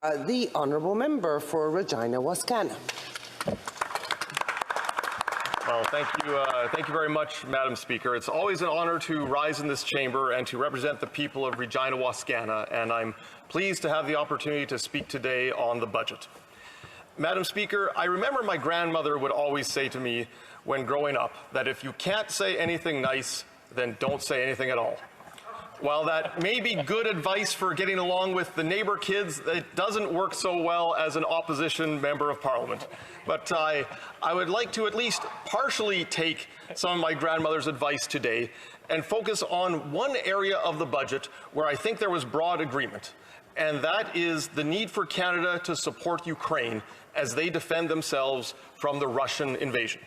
The honourable member for Regina Wascana. Well, thank you very much, Madam Speaker. It's always an honour to rise in this chamber and to represent the people of Regina Wascana, and I'm pleased to have the opportunity to speak today on the budget. Madam Speaker, I remember my grandmother would always say to me when growing up that if you can't say anything nice, then don't say anything at all. While that may be good advice for getting along with the neighbour kids, it doesn't work so well as an opposition member of Parliament. But I would like to at least partially take some of my grandmother's advice today and focus on one area of the budget where I think there was broad agreement, and that is the need for Canada to support Ukraine as they defend themselves from the Russian invasion.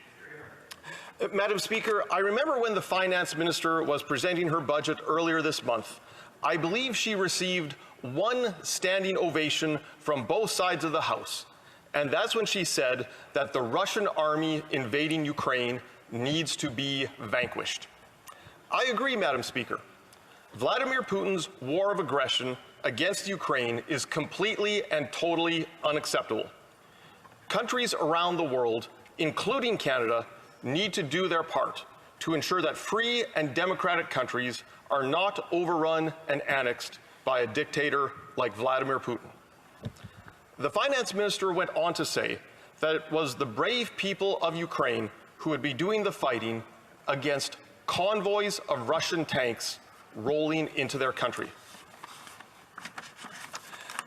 Madam Speaker, I remember when the Finance Minister was presenting her budget earlier this month, I believe she received one standing ovation from both sides of the House, and that's when she said that the Russian army invading Ukraine needs to be vanquished. I agree, Madam Speaker. Vladimir Putin's war of aggression against Ukraine is completely and totally unacceptable. Countries around the world, including Canada, need to do their part to ensure that free and democratic countries are not overrun and annexed by a dictator like Vladimir Putin. The Finance Minister went on to say that it was the brave people of Ukraine who would be doing the fighting against convoys of Russian tanks rolling into their country.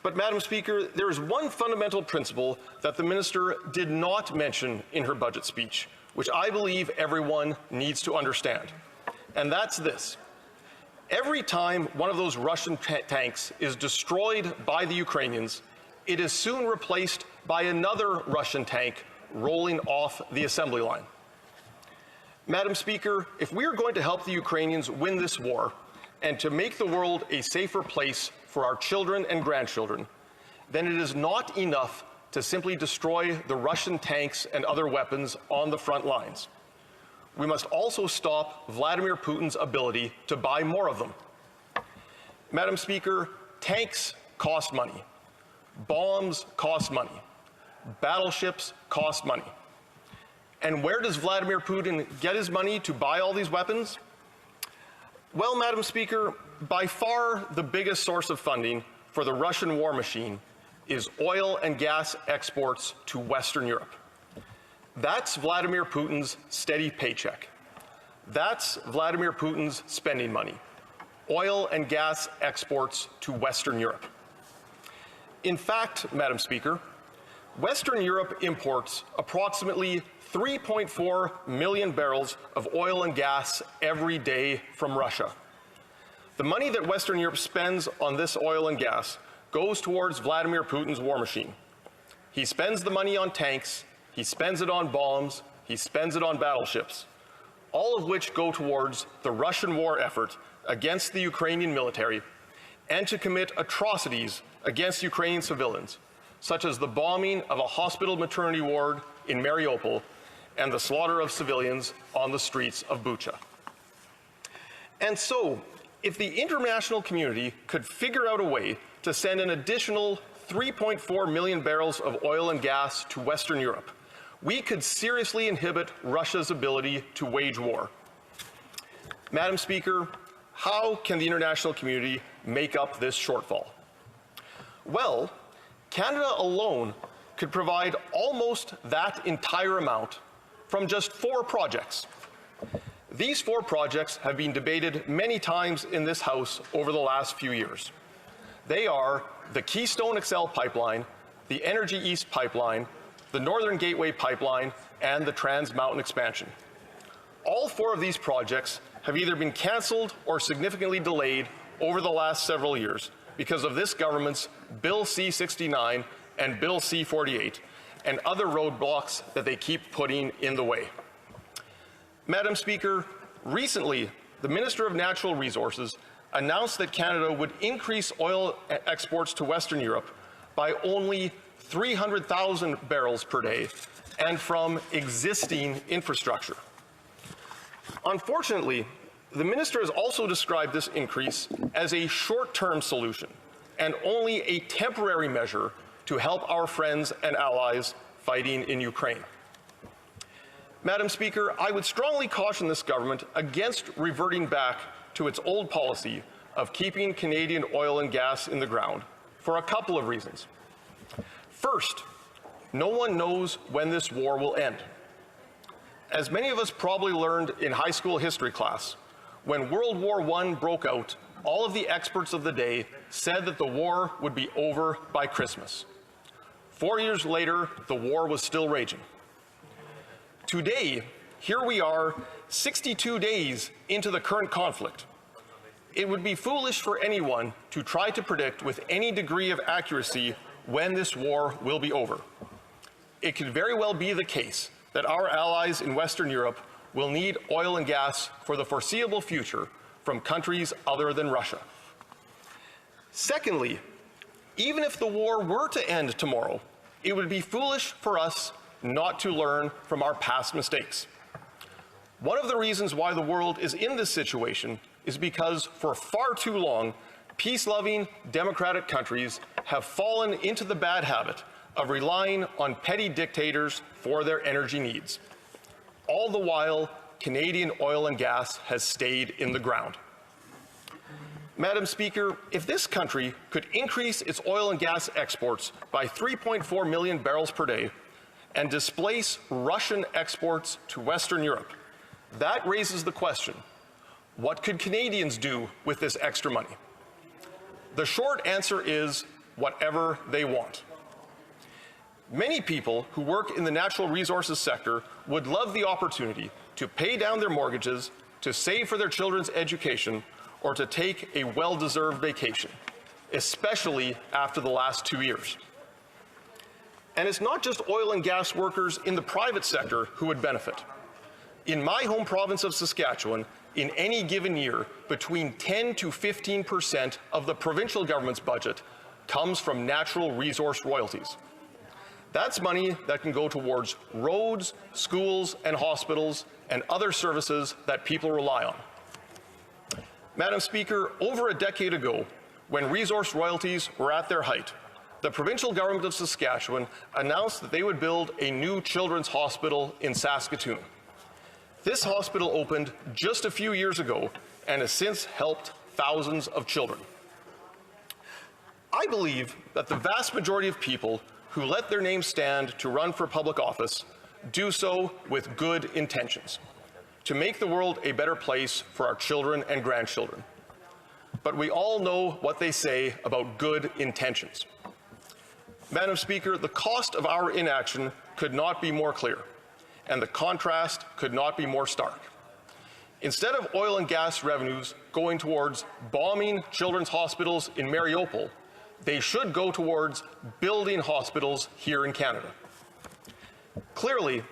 But, Madam Speaker, there is one fundamental principle that the Minister did not mention in her budget speech, which I believe everyone needs to understand, and that's this. Every time one of those Russian tanks is destroyed by the Ukrainians, it is soon replaced by another Russian tank rolling off the assembly line. Madam Speaker, if we are going to help the Ukrainians win this war and to make the world a safer place for our children and grandchildren, then it is not enough to simply destroy the Russian tanks and other weapons on the front lines. We must also stop Vladimir Putin's ability to buy more of them. Madam Speaker, tanks cost money. Bombs cost money. Battleships cost money. And where does Vladimir Putin get his money to buy all these weapons? Well, Madam Speaker, by far the biggest source of funding for the Russian war machine is oil and gas exports to Western Europe. That's Vladimir Putin's steady paycheck. That's Vladimir Putin's spending money. Oil and gas exports to Western Europe. In fact, Madam Speaker, Western Europe imports approximately 3.4 million barrels of oil and gas every day from Russia. The money that Western Europe spends on this oil and gas goes towards Vladimir Putin's war machine. He spends the money on tanks, he spends it on bombs, he spends it on battleships, all of which go towards the Russian war effort against the Ukrainian military and to commit atrocities against Ukrainian civilians, such as the bombing of a hospital maternity ward in Mariupol and the slaughter of civilians on the streets of Bucha. And so, if the international community could figure out a way to send an additional 3.4 million barrels of oil and gas to Western Europe, we could seriously inhibit Russia's ability to wage war. Madam Speaker, how can the international community make up this shortfall? Well, Canada alone could provide almost that entire amount from just 4 projects. These 4 projects have been debated many times in this House over the last few years. They are the Keystone XL pipeline, the Energy East pipeline, the Northern Gateway pipeline, and the Trans Mountain expansion. All 4 of these projects have either been cancelled or significantly delayed over the last several years because of this government's Bill C-69 and Bill C-48 and other roadblocks that they keep putting in the way. Madam Speaker, recently, the Minister of Natural Resources announced that Canada would increase oil exports to Western Europe by only 300,000 barrels per day and from existing infrastructure. Unfortunately, the Minister has also described this increase as a short-term solution and only a temporary measure to help our friends and allies fighting in Ukraine. Madam Speaker, I would strongly caution this government against reverting back to its old policy of keeping Canadian oil and gas in the ground for a couple of reasons. First, no one knows when this war will end. As many of us probably learned in high school history class, when World War I broke out, all of the experts of the day said that the war would be over by Christmas. 4 years later, the war was still raging. Today, here we are, 62 days into the current conflict. It would be foolish for anyone to try to predict with any degree of accuracy when this war will be over. It could very well be the case that our allies in Western Europe will need oil and gas for the foreseeable future from countries other than Russia. Secondly, even if the war were to end tomorrow, it would be foolish for us not to learn from our past mistakes. One of the reasons why the world is in this situation is because for far too long, peace-loving democratic countries have fallen into the bad habit of relying on petty dictators for their energy needs. All the while, Canadian oil and gas has stayed in the ground. Madam Speaker, if this country could increase its oil and gas exports by 3.4 million barrels per day and displace Russian exports to Western Europe, that raises the question, what could Canadians do with this extra money? The short answer is whatever they want. Many people who work in the natural resources sector would love the opportunity to pay down their mortgages, to save for their children's education, or to take a well-deserved vacation, especially after the last 2 years. And it's not just oil and gas workers in the private sector who would benefit. In my home province of Saskatchewan, in any given year, between 10 to 15% of the provincial government's budget comes from natural resource royalties. That's money that can go towards roads, schools, and hospitals, and other services that people rely on. Madam Speaker, over a decade ago, when resource royalties were at their height, the provincial government of Saskatchewan announced that they would build a new children's hospital in Saskatoon. This hospital opened just a few years ago and has since helped thousands of children. I believe that the vast majority of people who let their names stand to run for public office do so with good intentions, to make the world a better place for our children and grandchildren. But we all know what they say about good intentions. Madam Speaker, the cost of our inaction could not be more clear, and the contrast could not be more stark. Instead of oil and gas revenues going towards bombing children's hospitals in Mariupol, they should go towards building hospitals here in Canada. Clearly,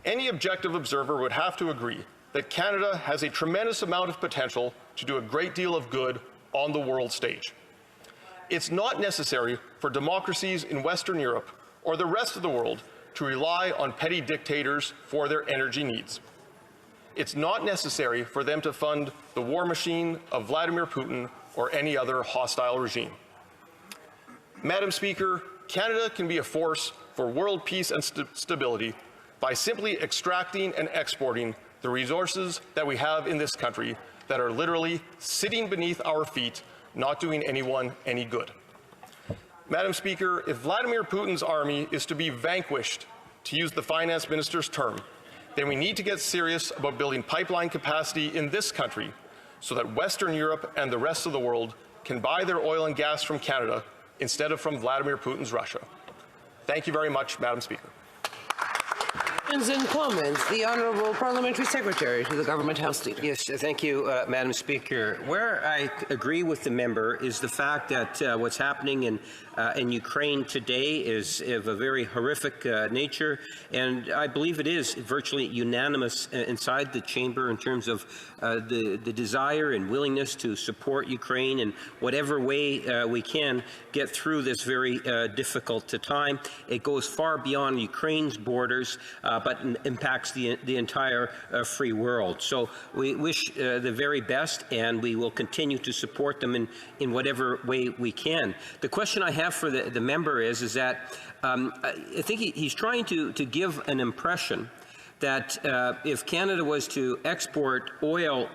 any objective observer would have to agree that Canada has a tremendous amount of potential to do a great deal of good on the world stage. It's not necessary for democracies in Western Europe or the rest of the world to rely on petty dictators for their energy needs. It's not necessary for them to fund the war machine of Vladimir Putin or any other hostile regime. Madam Speaker, Canada can be a force for world peace and stability by simply extracting and exporting the resources that we have in this country that are literally sitting beneath our feet, not doing anyone any good. Madam Speaker, if Vladimir Putin's army is to be vanquished, to use the finance minister's term, then we need to get serious about building pipeline capacity in this country so that Western Europe and the rest of the world can buy their oil and gas from Canada instead of from Vladimir Putin's Russia. Thank you very much, Madam Speaker. Questions and comments. The Honourable Parliamentary Secretary to the Government House Leader. Yes, thank you, Madam Speaker. Where I agree with the member is the fact that what's happening in Ukraine today is of a very horrific nature, and I believe it is virtually unanimous inside the chamber in terms of the desire and willingness to support Ukraine in whatever way we can get through this very difficult time. It goes far beyond Ukraine's borders, but impacts the entire free world. So we wish the very best, and we will continue to support them in whatever way we can. The question I have for the member is that I think he's trying to give an impression that if Canada was to export oil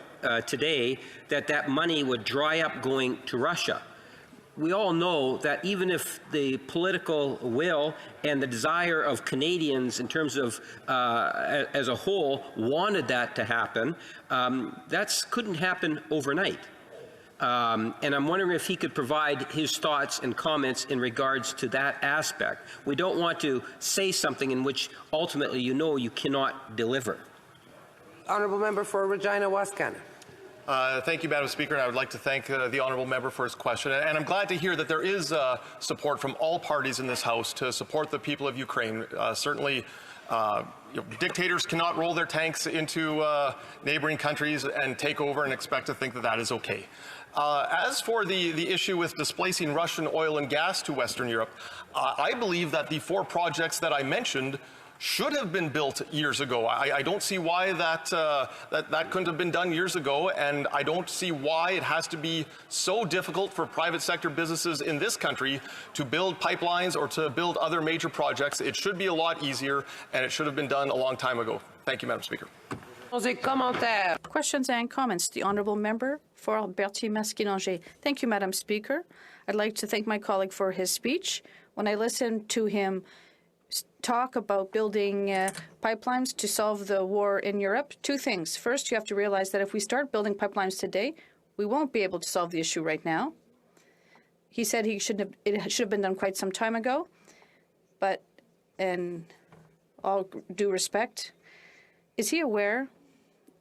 today, that money would dry up going to Russia. We all know that even if the political will and the desire of Canadians in terms of as a whole wanted that to happen, that couldn't happen overnight. And I'm wondering if he could provide his thoughts and comments in regards to that aspect. We don't want to say something in which ultimately you cannot deliver. Honourable Member for Regina Wascana. Thank you, Madam Speaker, and I would like to thank the honourable member for his question. And I'm glad to hear that there is support from all parties in this House to support the people of Ukraine. Certainly, dictators cannot roll their tanks into neighboring countries and take over and expect to think that that is okay. As for the issue with displacing Russian oil and gas to Western Europe, I believe that the 4 projects that I mentioned should have been built years ago. I don't see why that couldn't have been done years ago, and I don't see why it has to be so difficult for private sector businesses in this country to build pipelines or to build other major projects. It should be a lot easier, and it should have been done a long time ago. Thank you, Madam Speaker. Questions and comments. The Honourable Member for Alberti-Masquinongé. Thank you, Madam Speaker. I'd like to thank my colleague for his speech. When I listened to him talk about building pipelines to solve the war in Europe, 2 things. First, you have to realize that if we start building pipelines today, we won't be able to solve the issue right now. He said it should have been done quite some time ago, but in all due respect, is he aware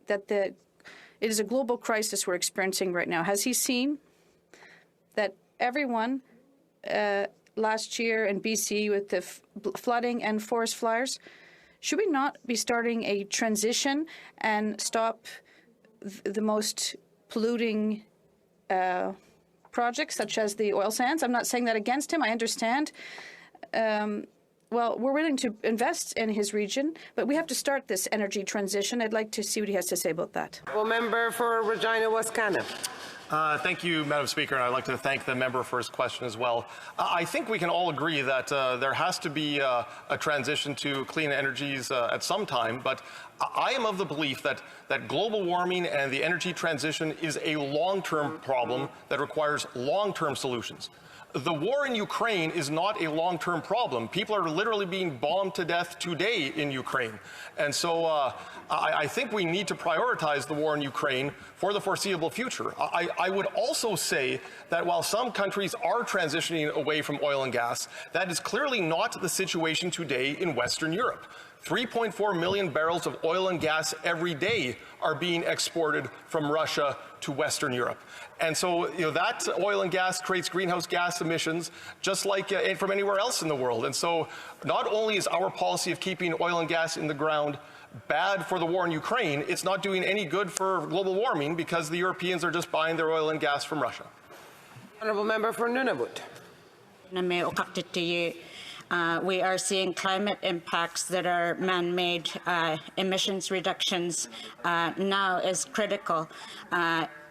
that it is a global crisis we're experiencing right now? Has he seen that everyone last year in BC with the flooding and forest fires, should we not be starting a transition and stop the most polluting projects such as the oil sands? I'm not saying that against him. I understand. Well, we're willing to invest in his region, but we have to start this energy transition. I'd like to see what he has to say about that. Well, Member for Regina Wascana. Thank you, Madam Speaker, and I'd like to thank the member for his question as well. I think we can all agree that there has to be a transition to clean energies at some time, but I am of the belief that global warming and the energy transition is a long-term problem that requires long-term solutions. The war in Ukraine is not a long-term problem. People are literally being bombed to death today in Ukraine. And so I think we need to prioritize the war in Ukraine for the foreseeable future. I would also say that while some countries are transitioning away from oil and gas, that is clearly not the situation today in Western Europe. 3.4 million barrels of oil and gas every day are being exported from Russia to Western Europe. And so, that oil and gas creates greenhouse gas emissions just like from anywhere else in the world. And so not only is our policy of keeping oil and gas in the ground bad for the war in Ukraine, it's not doing any good for global warming because the Europeans are just buying their oil and gas from Russia. Honourable Member for Nunavut. We are seeing climate impacts that are man-made. Emissions reductions now is critical.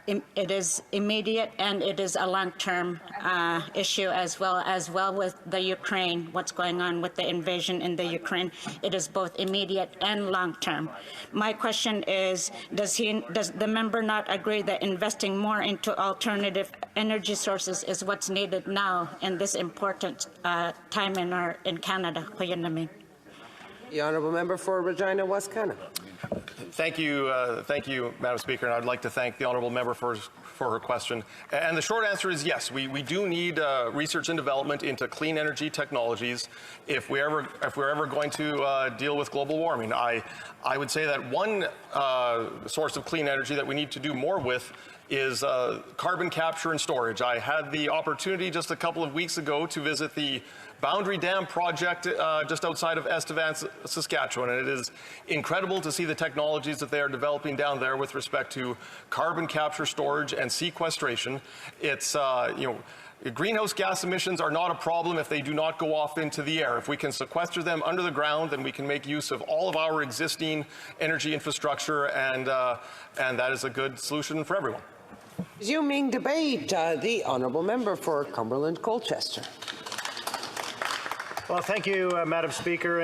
It is immediate and it is a long-term issue as well with the Ukraine, what's going on with the invasion in the Ukraine. It is both immediate and long-term. My question is, does the member not agree that investing more into alternative energy sources is what's needed now in this important time in Canada? The Honourable Member for Regina Wascana. Thank you, Madam Speaker, and I'd like to thank the honourable member for her question. And the short answer is yes, we do need research and development into clean energy technologies if we're ever going to deal with global warming. I would say that one source of clean energy that we need to do more with is carbon capture and storage. I had the opportunity just a couple of weeks ago to visit the Boundary Dam project just outside of Estevan, Saskatchewan, and it is incredible to see the technologies that they are developing down there with respect to carbon capture, storage, and sequestration. It's Greenhouse gas emissions are not a problem if they do not go off into the air. If we can sequester them under the ground, then we can make use of all of our existing energy infrastructure, and that is a good solution for everyone. Resuming debate, the honourable member for Cumberland Colchester. Well, thank you, Madam Speaker.